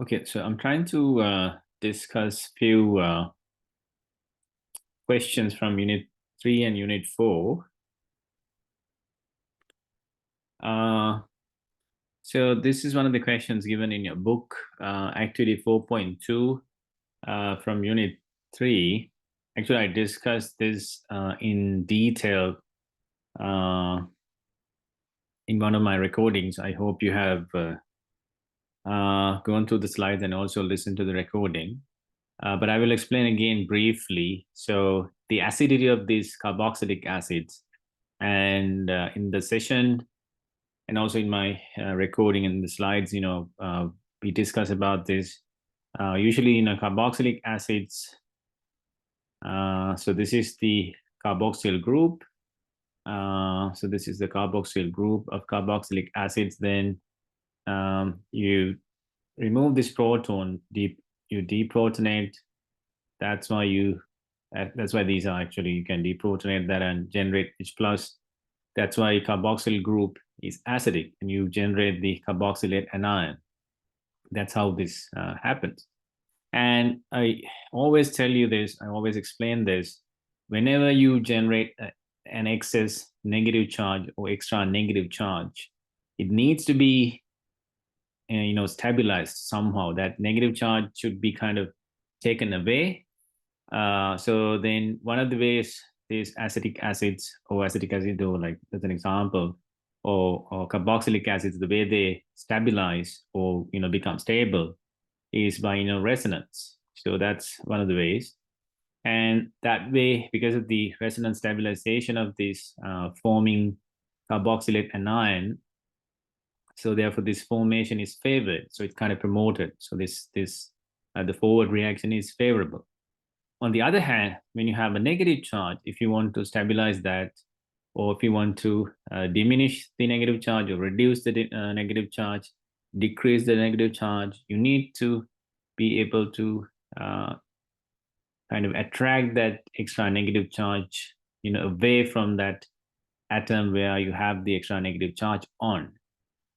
Okay, so I'm trying to discuss few questions from Unit 3 and Unit 4. So this is one of the questions given in your book, Activity 4.2 from Unit 3. Actually, I discussed this in detail in one of my recordings. I hope you have gone through the slides and also listened to the recording. But I will explain again briefly. So the acidity of these carboxylic acids, and in the session and also in my recording and the slides, we discuss about this. Usually, carboxylic acids. So this is the carboxyl group. So this is the carboxyl group of carboxylic acids. Then you remove this proton, you deprotonate. That's why these are actually, you can deprotonate that and generate H plus. That's why carboxyl group is acidic, and you generate the carboxylate anion. That's how this happens. And I always tell you this, I always explain this. Whenever you generate an excess negative charge or extra negative charge, it needs to be stabilized somehow. That negative charge should be kind of taken away. So then one of the ways these acetic acids or acetic acid, or like as an example, or carboxylic acids, the way they stabilize or become stable is by resonance. So that's one of the ways. And that way, because of the resonance stabilization of this forming carboxylate anion, so therefore this formation is favored. So it's kind of promoted. So the forward reaction is favorable. On the other hand, when you have a negative charge, if you want to stabilize that, or if you want to diminish the negative charge or reduce the negative charge, decrease the negative charge, you need to be able to kind of attract that extra negative charge, away from that atom where you have the extra negative charge on.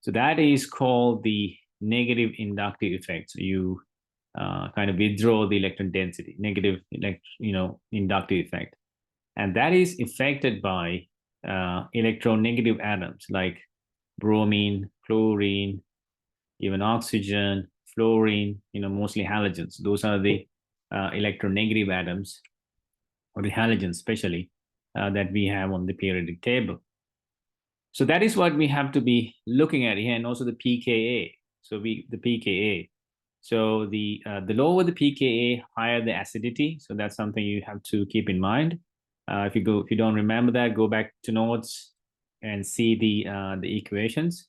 So that is called the negative inductive effect. So you kind of withdraw the electron density, negative inductive effect. And that is affected by electronegative atoms like bromine, chlorine, even oxygen, fluorine, mostly halogens. Those are the electronegative atoms, or the halogens especially, that we have on the periodic table. So that is what we have to be looking at here, and also the pKa. So the pKa. So the lower the pKa, higher the acidity. So that's something you have to keep in mind. If you don't remember that, go back to notes and see the equations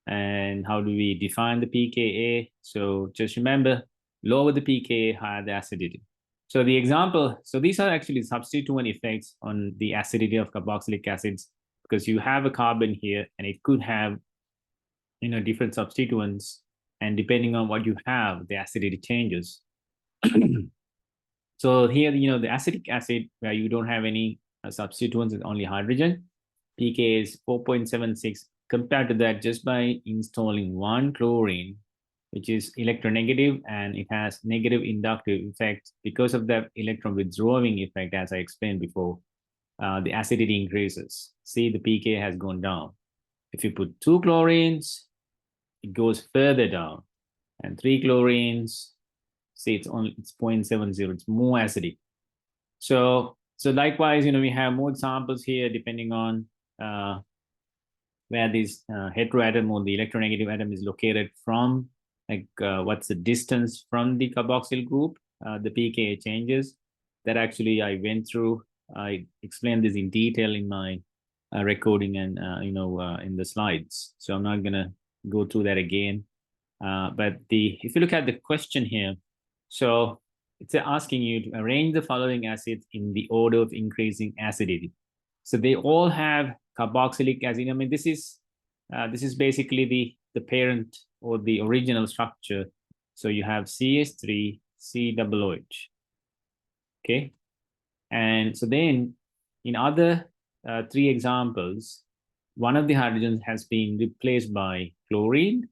and how do we define the pKa. So just remember, lower the pKa, higher the acidity. So the example, so these are actually substituent effects on the acidity of carboxylic acids, because you have a carbon here and it could have different substituents, and depending on what you have, the acidity changes. So here, the acetic acid, where you don't have any substituents, it's only hydrogen, pK is 4.76. Compared to that, just by installing one chlorine, which is electronegative, and it has negative inductive effect because of that electron withdrawing effect, as I explained before, the acidity increases. See, the pK has gone down. If you put 2 chlorines, it goes further down, and 3 chlorines, see, it's 0.70. It's more acidic. So likewise, we have more examples here depending on where this heteroatom or the electronegative atom is located from, like what's the distance from the carboxyl group, the pKa changes. That actually I went through. I explained this in detail in my recording and in the slides. So I'm not gonna go through that again. But if you look at the question here, so it's asking you to arrange the following acids in the order of increasing acidity. So they all have carboxylic acid. I mean, this is basically the parent or the original structure. So you have CH3, COOH. Okay, and so then in other 3 examples, one of the hydrogens has been replaced by chlorine,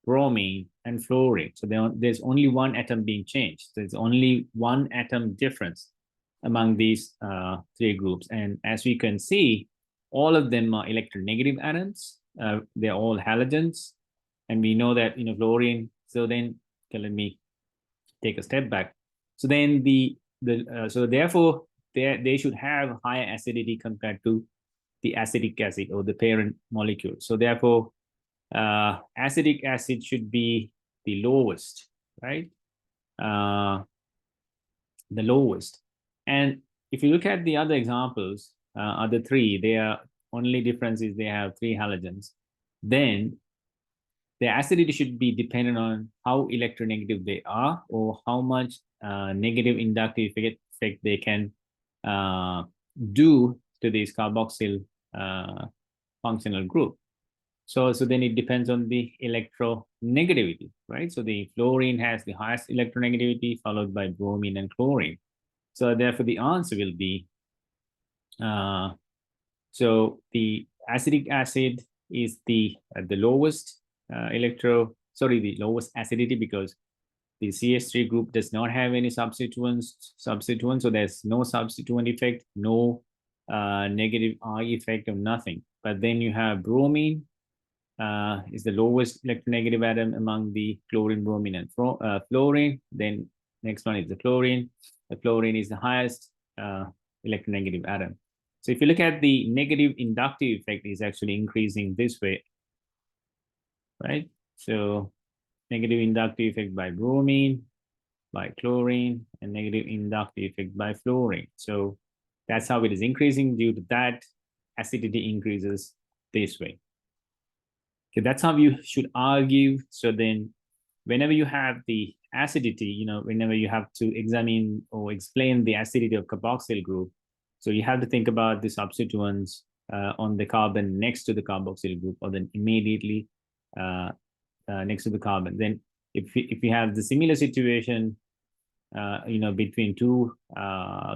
bromine, and fluorine. So there's only one atom being changed. There's only one atom difference among these three groups. And as we can see, all of them are electronegative atoms. They're all halogens. And we know that, fluorine. So then, okay, let me take a step back. So then so therefore, they should have higher acidity compared to the acetic acid or the parent molecule. So therefore, acetic acid should be the lowest, right? The lowest. And if you look at the other examples, other three, their only difference is they have three halogens. Then the acidity should be dependent on how electronegative they are or how much negative inductive effect they can do to this carboxyl functional group. So then it depends on the electronegativity, right? So the fluorine has the highest electronegativity, followed by bromine and chlorine. So therefore, the answer will be, so the acetic acid is the lowest the lowest acidity, because the CH3 group does not have any substituents, so there's no substituent effect, no negative I effect of nothing. But then you have bromine, is the lowest electronegative atom among the chlorine, bromine, and fluorine. Then next one is the chlorine. The chlorine is the highest electronegative atom. So if you look at the negative inductive effect, is actually increasing this way, right? So negative inductive effect by bromine, by chlorine, and negative inductive effect by fluorine. So that's how it is increasing. Due to that, acidity increases this way. Okay, that's how you should argue. So then whenever you have the acidity, whenever you have to examine or explain the acidity of carboxyl group, so you have to think about the substituents on the carbon next to the carboxyl group, or then immediately next to the carbon. Then if you have the similar situation, between two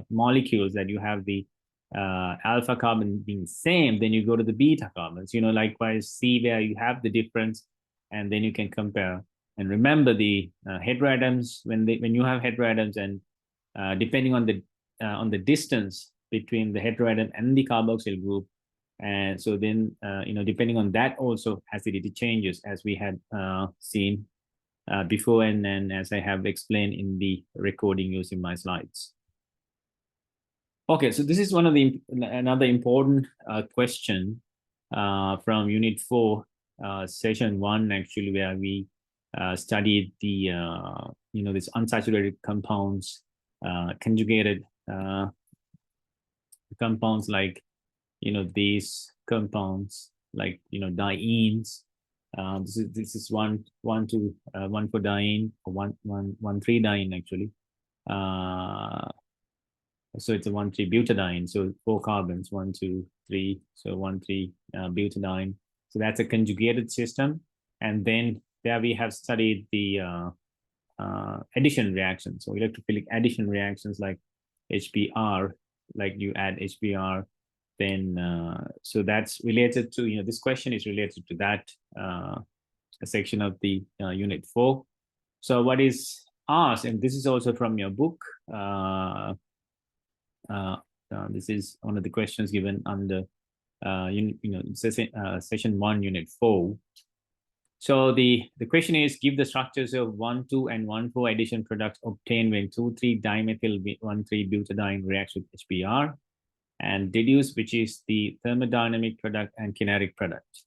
molecules, that you have the alpha carbon being same, then you go to the beta carbons, likewise see where you have the difference, and then you can compare. And remember the heteroatoms, when you have heteroatoms, and depending on the distance between the heteroatom and the carboxyl group, and so then depending on that also acidity changes, as we had seen before, and as I have explained in the recording using my slides. Okay, so this is another important question from Unit 4, Session 1, actually, where we studied the this unsaturated compounds, conjugated compounds, like these compounds, like dienes. This is one for diene, or 1,3-diene actually. So it's a 1,3-butadiene. So 4 carbons, 1, 2, 3. So 1,3-butadiene. So that's a conjugated system. And then there we have studied the addition reactions. So electrophilic addition reactions, like HBr, like you add HBr, then so that's related to, this question is related to that section of the Unit 4. So what is asked, and this is also from your book, this is one of the questions given under Session 1, Unit 4. So the question is, give the structures of 1,2 and 1,4 addition products obtained when 2,3-dimethyl 1,3-butadiene reacts with HBr, and deduce which is the thermodynamic product and kinetic product.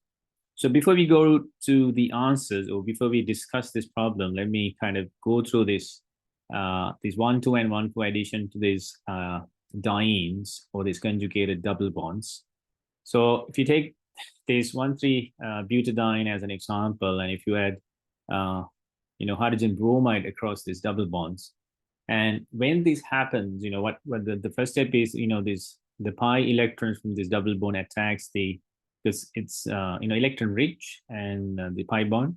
So before we go to the answers, or before we discuss this problem, let me kind of go through this 1,2 and 1,4 addition to these dienes, or these conjugated double bonds. So if you take this 1,3-butadiene as an example, and if you add hydrogen bromide across these double bonds, and when this happens, what the first step is, the pi electrons from this double bond attacks because it's electron rich, and the pi bond,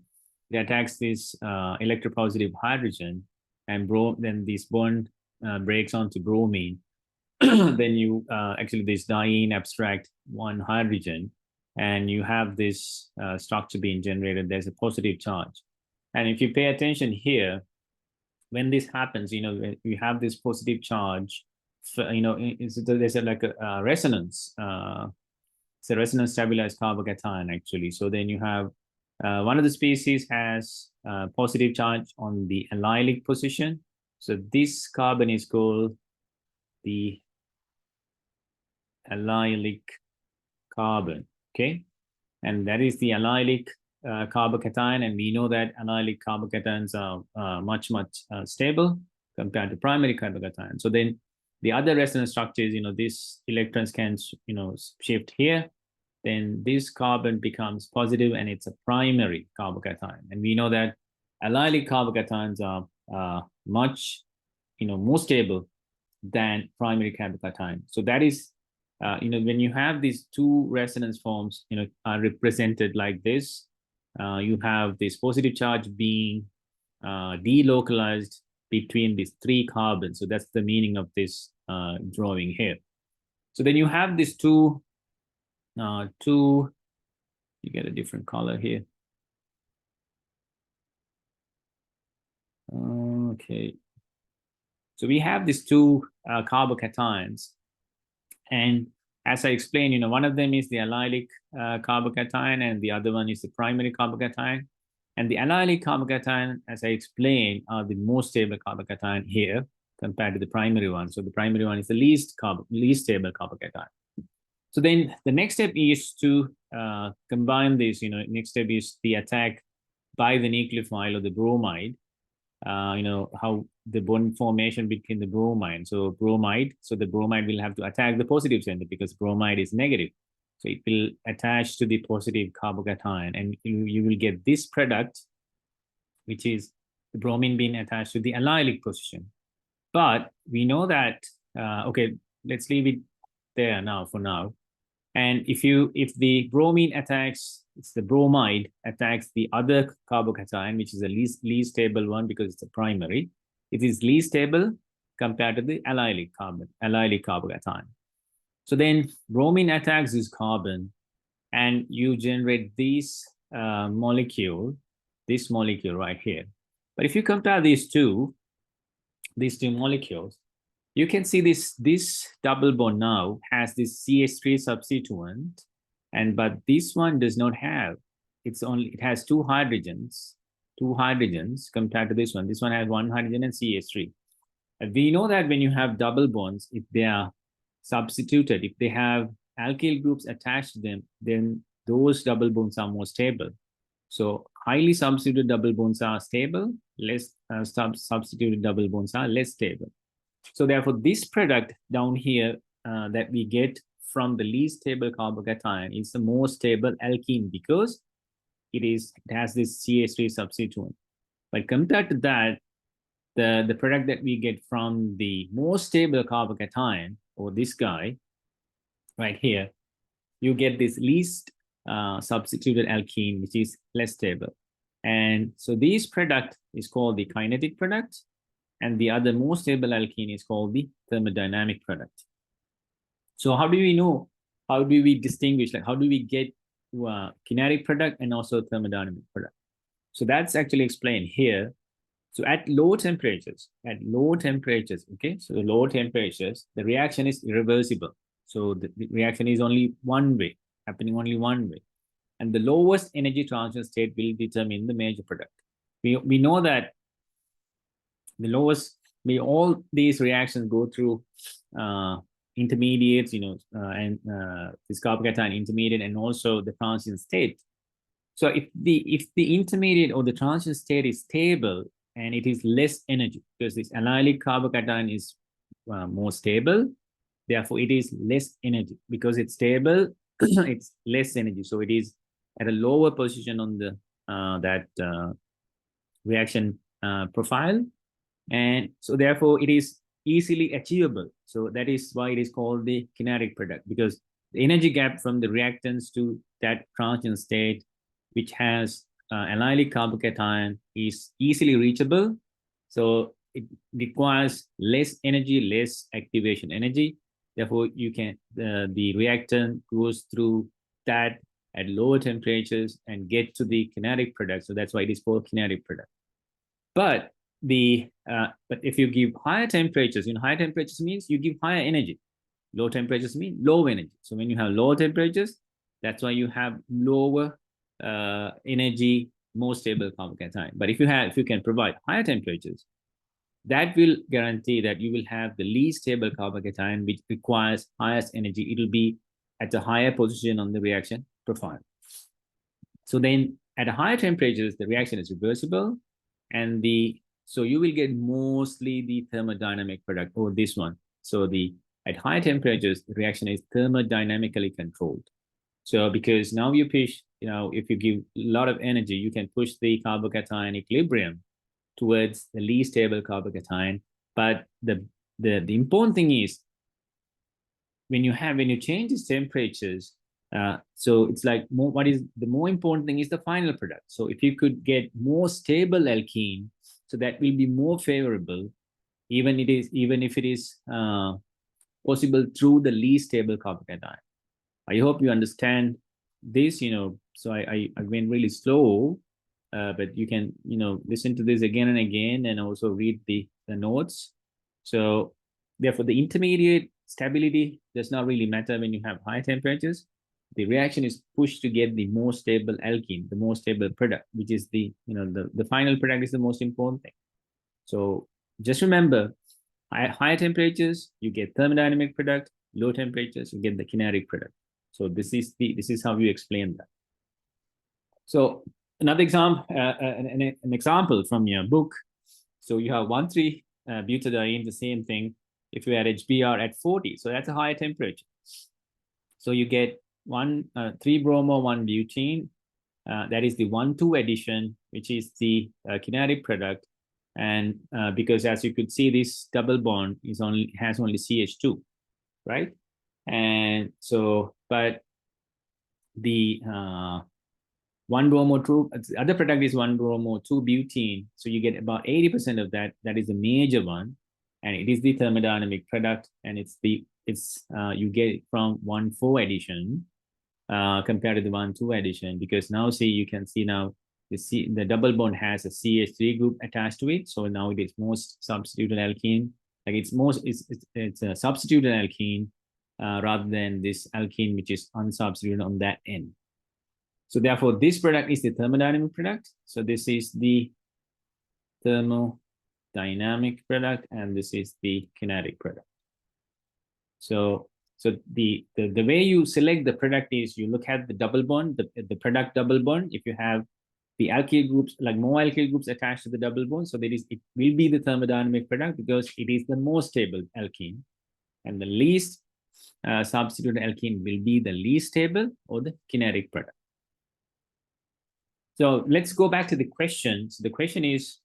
it attacks this electropositive hydrogen, and then this bond breaks onto bromine. Then you actually, this diene abstract one hydrogen, and you have this structure being generated. There's a positive charge. And if you pay attention here, when this happens, when you have this positive charge, there's like a resonance. It's a resonance stabilized carbocation actually. So then you have one of the species has positive charge on the allylic position. So this carbon is called the allylic carbon, okay? And that is the allylic carbocation, and we know that allylic carbocations are much stable compared to primary carbocation. So then the other resonance structures, these electrons can shift here, then this carbon becomes positive and it's a primary carbocation. And we know that allylic carbocations are much more stable than primary carbocation. So that is when you have these two resonance forms, are represented like this, you have this positive charge being delocalized between these three carbons. So that's the meaning of this drawing here. So then you have these two, you get a different color here. Okay. So we have these two carbocations. And as I explained, one of them is the allylic carbocation and the other one is the primary carbocation. And the allylic carbocation, as I explained, are the most stable carbocation here compared to the primary one. So the primary one is the least stable carbocation. So then the next step is to combine this. Next step is the attack by the nucleophile of the bromide. How the bond formation between the bromide. So the bromide will have to attack the positive center because bromide is negative. So it will attach to the positive carbocation, and you will get this product, which is the bromine being attached to the allylic position. But we know that, okay, let's leave it there now for now. And if the bromine attacks, it's the bromide attacks the other carbocation, which is the least stable one because it's a primary. It is least stable compared to the allylic carbocation. So then bromine attacks this carbon, and you generate this molecule right here. But if you compare these two molecules, you can see this double bond now has this CH3 substituent, but this one does not have. It has two hydrogens compared to this one. This one has one hydrogen and CH3. And we know that when you have double bonds, if they are substituted, if they have alkyl groups attached to them, then those double bonds are more stable. So highly substituted double bonds are stable, less substituted double bonds are less stable. So therefore, this product down here that we get from the least stable carbocation is the most stable alkene because it has this CH3 substituent. But compared to that, the product that we get from the most stable carbocation, or this guy right here, you get this least substituted alkene, which is less stable. And so this product is called the kinetic product, and the other most stable alkene is called the thermodynamic product. So how do we know? How do we distinguish? Like, how do we get kinetic product and also thermodynamic product? So that's actually explained here. So at low temperatures, okay, so low temperatures, the reaction is irreversible. So the reaction is only one way, happening only one way. And the lowest energy transition state will determine the major product. We know that all these reactions go through intermediates, and this carbocation intermediate and also the transition state. So if the intermediate or the transition state is stable and it is less energy, because this allylic carbocation is more stable, therefore it is less energy. Because it's stable, it's less energy. So it is at a lower position on the reaction profile, and so therefore it is easily achievable. So that is why it is called the kinetic product, because the energy gap from the reactants to that transition state, which has allylic carbocation, is easily reachable. So it requires less energy, less activation energy. Therefore, you can the reactant goes through that at lower temperatures and get to the kinetic product. So that's why it is called kinetic product. But but if you give higher temperatures, higher temperatures means you give higher energy. Low temperatures mean low energy. So when you have lower temperatures, that's why you have lower energy, more stable carbocation. But if you can provide higher temperatures, that will guarantee that you will have the least stable carbocation, which requires highest energy. It will be at a higher position on the reaction profile. So then at higher temperatures, the reaction is reversible, and so you will get mostly the thermodynamic product, or this one. So at high temperatures, the reaction is thermodynamically controlled. So because now you push, if you give a lot of energy, you can push the carbocation equilibrium towards the least stable carbocation. But the important thing is when you change these temperatures, so it's like what is the more important thing is the final product. So if you could get more stable alkene, so that will be more favorable, even if it is possible through the least stable carbocation. I hope you understand this. So I went really slow, but you can listen to this again and again, and also read the notes. So therefore, the intermediate stability does not really matter when you have high temperatures. The reaction is pushed to get the more stable alkene, the more stable product, which is the final product is the most important thing. So just remember, higher temperatures, you get thermodynamic product. Low temperatures, you get the kinetic product. So this is how you explain that. So another example, an example from your book. So you have 1,3-butadiene, the same thing. If you add HBr at 40, so that's a higher temperature. So you get 3-bromo, 1-butene. That is the 1,2 addition, which is the kinetic product. And because as you could see, this double bond has only CH2, right? And so, but the 1-bromo 2, the other product is 1-bromo 2-butene. So you get about 80% of that. That is the major one, and it is the thermodynamic product, and you get it from 1,4 addition compared to the 1,2 addition, because now you can see now the double bond has a CH3 group attached to it. So now it is most substituted alkene. Like it's a substituted alkene rather than this alkene which is unsubstituted on that end. So therefore, this product is the thermodynamic product. So this is the thermodynamic product, and this is the kinetic product. So the way you select the product is you look at the double bond, the product double bond. If you have the alkyl groups, like more alkyl groups attached to the double bond, so it will be the thermodynamic product because it is the most stable alkene, and the least substituted alkene will be the least stable or the kinetic product. So let's go back to the question. So the question is,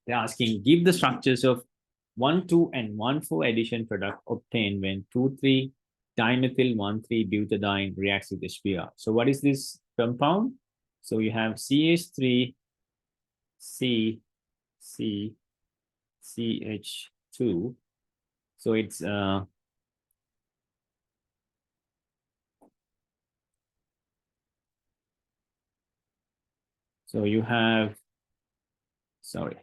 they're asking, give the structures of 1,2 and 1,4 addition product obtained when 2,3-dimethyl 1,3-butadiene reacts with HBr. So what is this compound? So you have CH3, C, CH2. So it's so you have, sorry.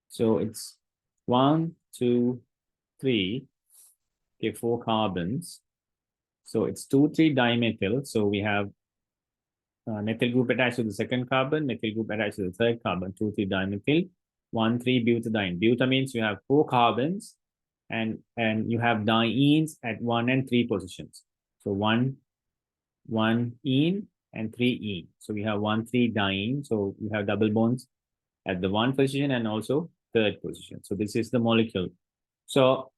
So it's 1, 2, 3, okay, 4 carbons. So it's 2,3-dimethyl. So we have methyl group attached to the second carbon, methyl group attached to the third carbon, 2,3-dimethyl, 1,3-butadiene. Buta means you have 4 carbons, and you have dienes at 1 and 3 positions. So 1 ene and 3 ene. So we have 1,3-diene. So you have double bonds at the 1 position and also third position. So this is the molecule. So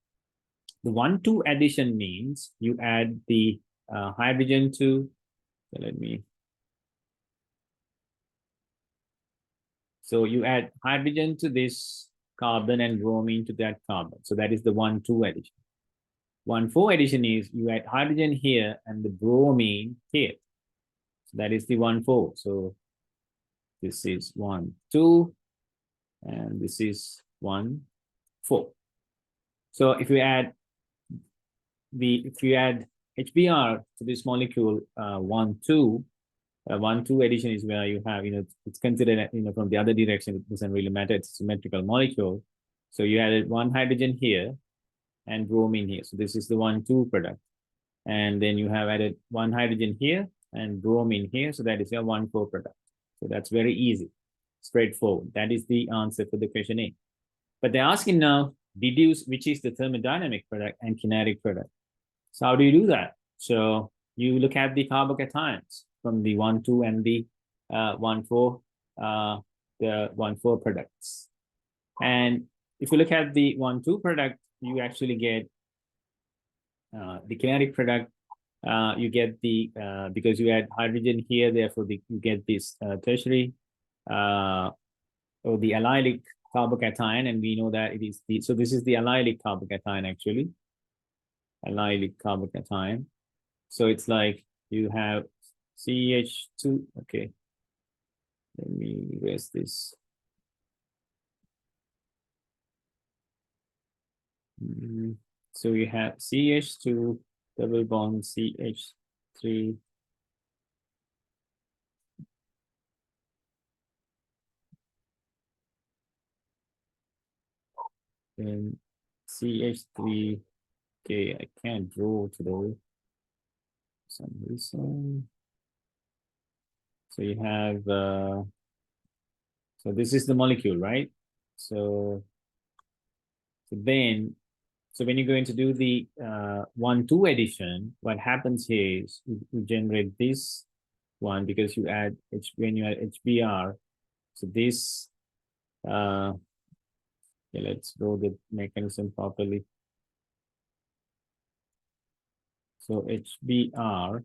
the 1,2 addition means you add the hydrogen to, so you add hydrogen to this carbon and bromine to that carbon. So that is the 1,2 addition. 1,4 addition is you add hydrogen here and the bromine here. So that is the 1,4. So this is 1,2, and this is 1, 4. So if you add HBr to this molecule 1,2, 1,2 addition is where you have, it's considered, from the other direction, it doesn't really matter. It's a symmetrical molecule. So you added 1 hydrogen here and bromine here. So this is the 1,2 product. And then you have added 1 hydrogen here and bromine here. So that is your 1,4 product. So that's very easy, straightforward. That is the answer for the question A. But they're asking now, deduce which is the thermodynamic product and kinetic product. So how do you do that? So you look at the carbocations from the 1,2 and the 1,4, the 1,4 products. And if you look at the 1,2 product, you actually get the kinetic product. You get the because you add hydrogen here, therefore you get this tertiary or the allylic carbocation, and we know that it is so this is the allylic carbocation actually. Allylic carbocation. So it's like you have CH2. Okay, let me erase this. So you have CH2 double bond CH3. Then CH3. Okay, I can't draw today for some reason. So you have, so this is the molecule, right? So when you're going to do the 1,2 addition, what happens here is you generate this one because you add when you add HBr. So this, okay, let's draw the mechanism properly. So HBr,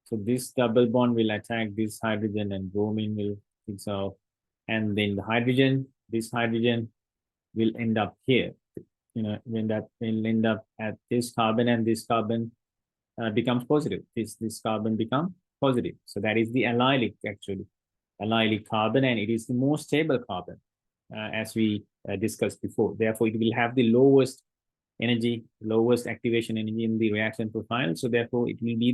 so this double bond will attack this hydrogen and bromine will fix off. And then the hydrogen, this hydrogen will end up here. When that will end up at this carbon, and this carbon becomes positive. This carbon becomes positive. So that is the allylic, actually. Allylic carbon, and it is the most stable carbon, as we discussed before. Therefore, it will have the lowest energy, lowest activation energy in the reaction profile. So therefore, it will be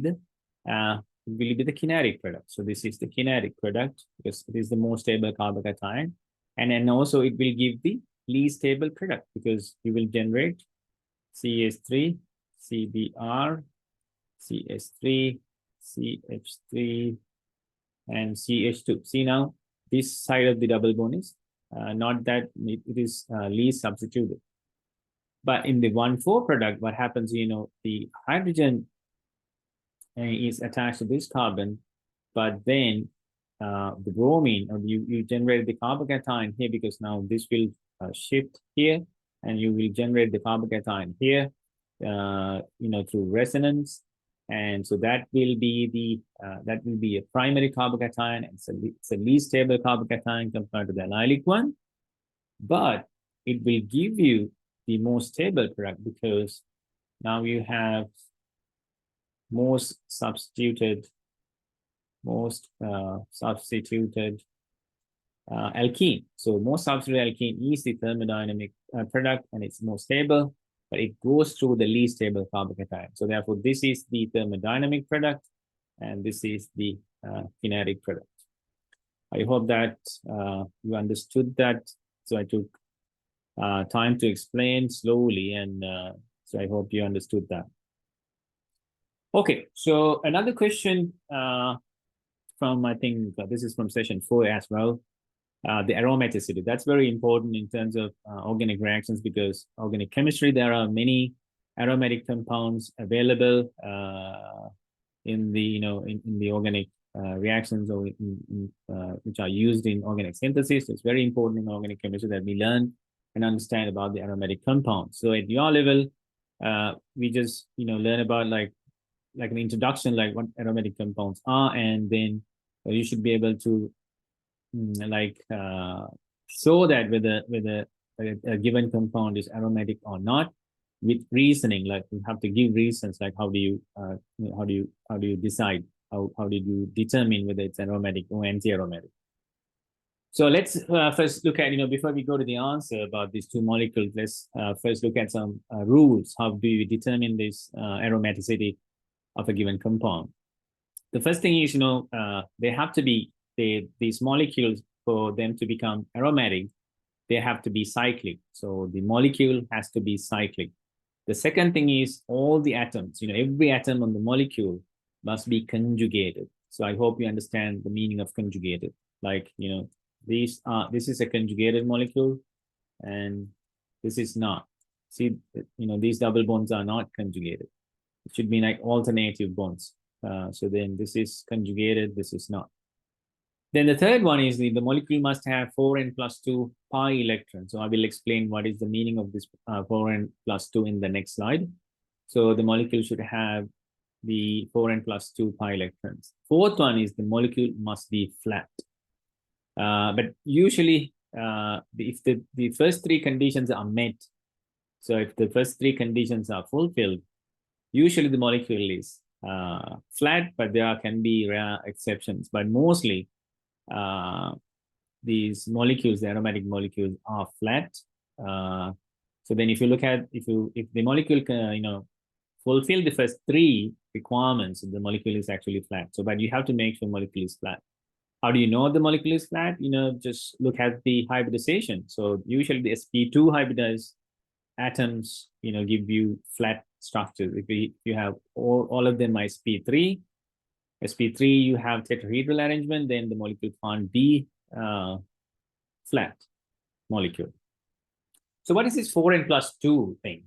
the kinetic product. So this is the kinetic product because it is the most stable carbocation, and then also it will give the least stable product because you will generate CH3, CBr, CH3, CH3, and CH2. See now, this side of the double bond is not that it is least substituted. But in the 1,4 product, what happens, the hydrogen is attached to this carbon, but then the bromine, or you generate the carbocation here because now this will shift here, and you will generate the carbocation here, through resonance, and so that will be a primary carbocation, and it's a least stable carbocation compared to the allylic one, but it will give you the most stable product because now you have most substituted alkene. So most substituted alkene is the thermodynamic product, and it's more stable, but it goes through the least stable carbocation. So therefore, this is the thermodynamic product, and this is the kinetic product. I hope that you understood that. So I took time to explain slowly, and so I hope you understood that. Okay, so another question from, I think this is from session 4 as well, the aromaticity. That's very important in terms of organic reactions because organic chemistry, there are many aromatic compounds available in the, in the organic reactions or which are used in organic synthesis. It's very important in organic chemistry that we learn and understand about the aromatic compounds. So at your level, we just, learn about like an introduction, like what aromatic compounds are, and then you should be able to show that whether a given compound is aromatic or not with reasoning. Like you have to give reasons, like how do you decide, how did you determine whether it's aromatic or anti-aromatic. So let's first look at, before we go to the answer about these two molecules, let's first look at some rules. How do we determine this aromaticity of a given compound? The first thing is, they have to be, these molecules, for them to become aromatic, they have to be cyclic. So the molecule has to be cyclic. The second thing is all the atoms, every atom on the molecule must be conjugated. So I hope you understand the meaning of conjugated. Like, this is a conjugated molecule and this is not. See, these double bonds are not conjugated. It should be like alternative bonds. So then this is conjugated, this is not. Then the third one is the molecule must have 4n+2 pi electrons. So I will explain what is the meaning of this 4n+2 in the next slide. So the molecule should have the 4n+2 pi electrons. Fourth one is the molecule must be flat. But usually, if the first three conditions are met, so if the first three conditions are fulfilled, usually the molecule is flat, but there can be rare exceptions. But mostly, these molecules, the aromatic molecules, are flat. So then, if you look at if the molecule can, fulfill the first three requirements, the molecule is actually flat. So, but you have to make sure the molecule is flat. How do you know the molecule is flat? Just look at the hybridization. So usually the sp2 hybridized atoms, give you flat structures. If you have all of them are sp3, you have tetrahedral arrangement, then the molecule can't be flat molecule. So what is this 4n+2 thing?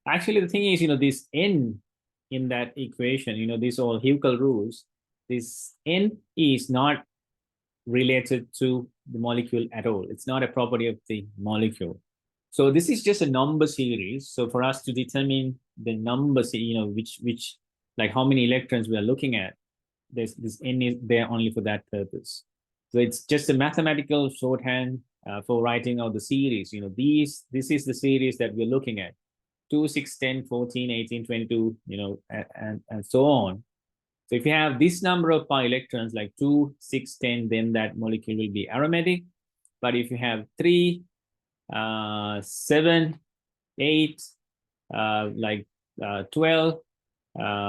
Actually, the thing is, this n in that equation, these all Huckel rules, this n is not related to the molecule at all. It's not a property of the molecule. So this is just a number series. So for us to determine the number, which like how many electrons we are looking at, this n is there only for that purpose. So it's just a mathematical shorthand for writing out the series. This is the series that we're looking at. 2, 6, 10, 14, 18, 22, and so on. So if you have this number of pi electrons, like 2, 6, 10, then that molecule will be aromatic. But if you have 3, 7, 8, 12,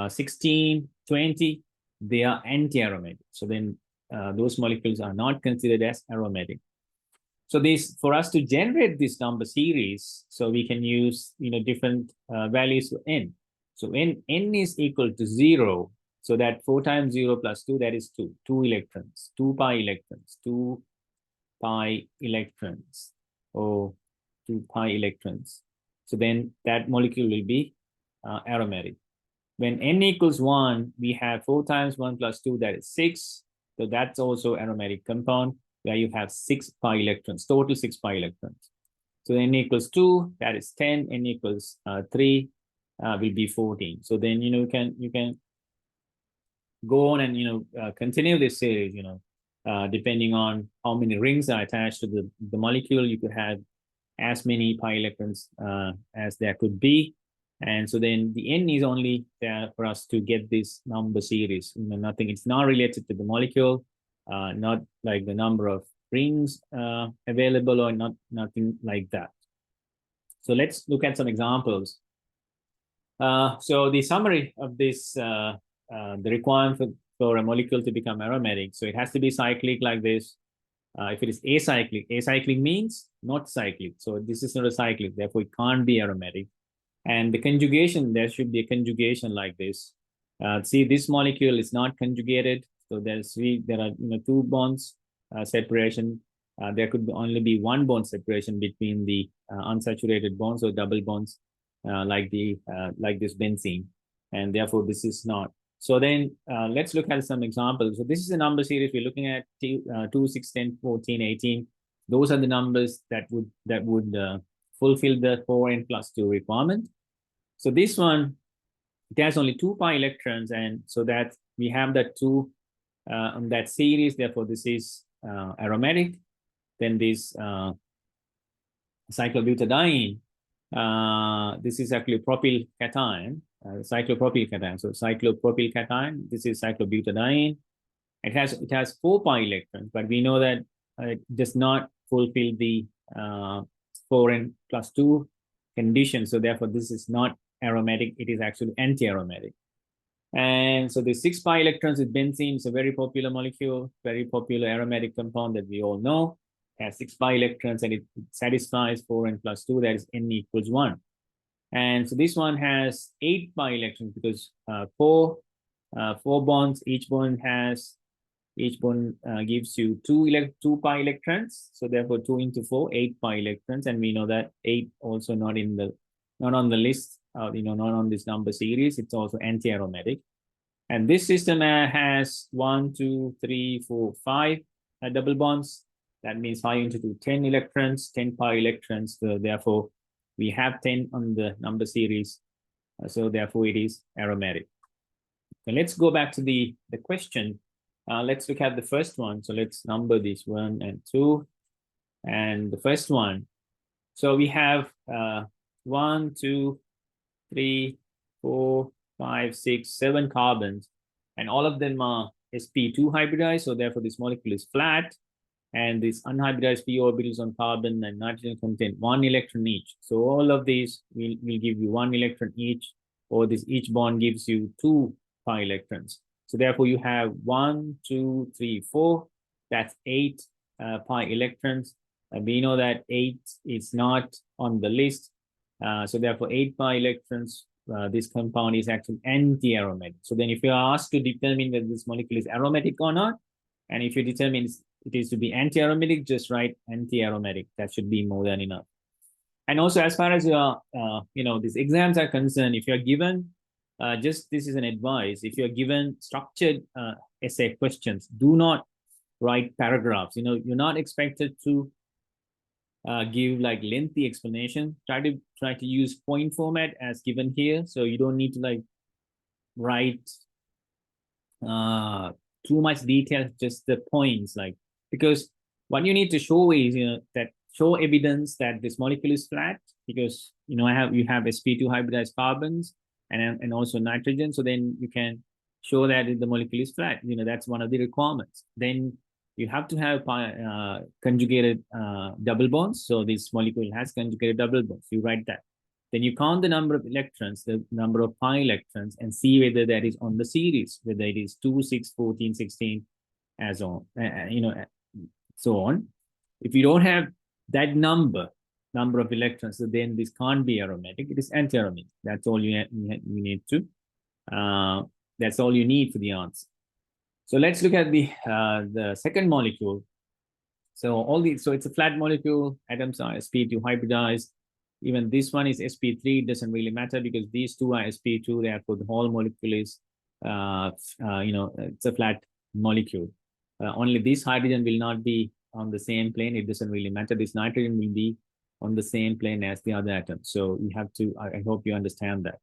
16, 20, they are anti-aromatic. So then those molecules are not considered as aromatic. So for us to generate this number series, so we can use different values for n. So n is equal to 0. So that 4 times 0 plus 2, that is 2. 2 electrons, 2 pi electrons, 2 pi electrons, or 2 pi electrons. So then that molecule will be aromatic. When n equals 1, we have 4 times 1 plus 2, that is 6. So that's also aromatic compound, where you have 6 pi electrons, total 6 pi electrons. So n equals 2, that is 10. N equals 3, will be 14. So then, you can go on and, continue this series, depending on how many rings are attached to the molecule. You could have as many pi electrons as there could be. And so then the n is only there for us to get this number series. Nothing, it's not related to the molecule, not like the number of rings available, or nothing like that. So let's look at some examples. So the summary of this, the requirement for a molecule to become aromatic. So it has to be cyclic like this. If it is acyclic means not cyclic. So this is not a cyclic, therefore it can't be aromatic. And the conjugation, there should be a conjugation like this. See, this molecule is not conjugated. So there are 2 bonds separation. There could only be 1 bond separation between the unsaturated bonds or double bonds, like this benzene, and therefore this is not. So then let's look at some examples. So this is a number series we're looking at: 2, 6, 10, 14, 18. Those are the numbers that would fulfill the 4n+2 requirement. So this one, it has only 2 pi electrons, and so that we have that 2 on that series. Therefore, this is aromatic. Then this cyclobutadiene, this is actually propyl cation, cyclopropyl cation. So cyclopropyl cation, this is cyclobutadiene. It has 4 pi electrons, but we know that does not fulfill the 4n plus 2 condition. So therefore, this is not aromatic. It is actually anti-aromatic. And so the 6 pi electrons with benzene is a very popular molecule, very popular aromatic compound that we all know. It has 6 pi electrons and it satisfies 4n plus 2, that is n equals 1. And so this one has 8 pi electrons because four bonds, each bond gives you 2 pi electrons. So therefore 2 into 4, 8 pi electrons. And we know that 8 also not on the list, not on this number series. It's also anti-aromatic. And this system has 1, 2, 3, 4, 5 double bonds. That means 5 into 2, 10 electrons, 10 pi electrons. So therefore, we have 10 on the number series. So therefore, it is aromatic. So let's go back to the question. Let's look at the first one. So let's number these 1 and 2. And the first one. So we have 1, 2, 3, 4, 5, 6, 7 carbons, and all of them are sp2 hybridized. So therefore, this molecule is flat, and these unhybridized p orbitals on carbon and nitrogen contain 1 electron each. So all of these will give you 1 electron each, or this each bond gives you 2 pi electrons. So therefore, you have 1, 2, 3, 4. That's 8 pi electrons. We know that 8 is not on the list. So therefore, 8 pi electrons, this compound is actually anti-aromatic. So then if you are asked to determine whether this molecule is aromatic or not, and if you determine it is to be anti-aromatic, just write anti-aromatic. That should be more than enough. And also, as far as your, these exams are concerned, if you're given, this is an advice, if you're given structured essay questions, do not write paragraphs. You're not expected to give like lengthy explanation. Try to use point format as given here. So you don't need to like write too much detail, just the points, like, because what you need to show is that show evidence that this molecule is flat, because you have sp2 hybridized carbons and also nitrogen. So then you can show that the molecule is flat. That's one of the requirements. Then you have to have conjugated double bonds. So this molecule has conjugated double bonds. You write that. Then you count the number of electrons, the number of pi electrons, and see whether that is on the series, whether it is 2, 6, 14, 16, as on, so on. If you don't have that number of electrons, so then this can't be aromatic. It is anti-aromatic. That's all you need to. That's all you need for the answer. So let's look at the second molecule. So it's a flat molecule. Atoms are sp2 hybridized. Even this one is sp3. It doesn't really matter because these two are sp2. Therefore, the whole molecule is, it's a flat molecule. Only this hydrogen will not be on the same plane. It doesn't really matter. This nitrogen will be on the same plane as the other atoms. So you have to. I hope you understand that.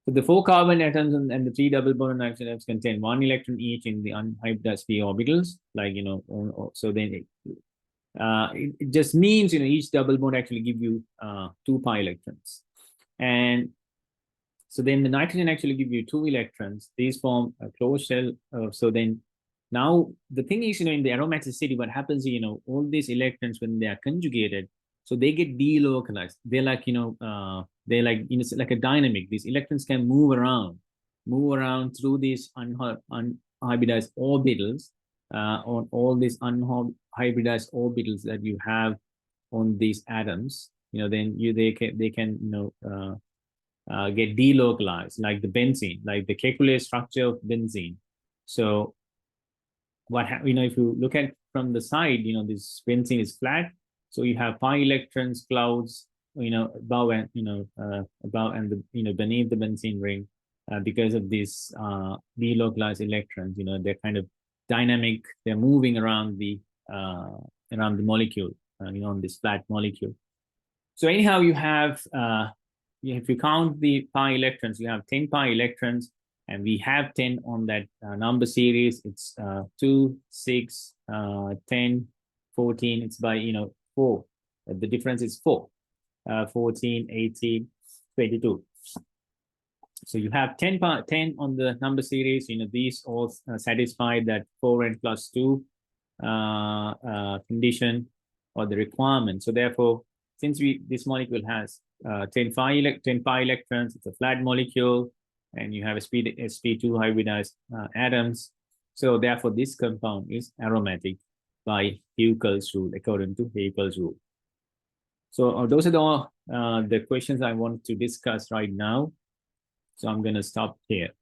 So the 4 carbon atoms and the 3 double bond nitrogen atoms contain 1 electron each in the unhybridized p orbitals. Like so then it just means each double bond actually give you 2 pi electrons, and so then the nitrogen actually give you 2 electrons. These form a closed shell. So then now the thing is, in the aromaticity, what happens? All these electrons, when they are conjugated, so they get delocalized. They're like it's like a dynamic. These electrons can move around through these unhybridized orbitals, on all these unhybridized orbitals that you have on these atoms. Then they can get delocalized, like the benzene, like the Kekulé structure of benzene. So if you look at from the side, this benzene is flat. So you have pi electrons, clouds, above and above and beneath the benzene ring, because of these delocalized electrons. They're kind of dynamic. They're moving around the molecule, on this flat molecule. So anyhow, you have if you count the pi electrons, you have 10 pi electrons, and we have 10 on that number series. It's 2, 6, 10, 14. It's by 4. The difference is 4. 14, 18, 22. So you have 10 on the number series. These all satisfy that 4n plus 2 condition or the requirement. So therefore, since this molecule has 10 pi electrons, it's a flat molecule, and you have sp2 hybridized atoms. So therefore, this compound is aromatic by Huckel's rule, according to Huckel's rule. So those are the questions I want to discuss right now. So I'm going to stop here.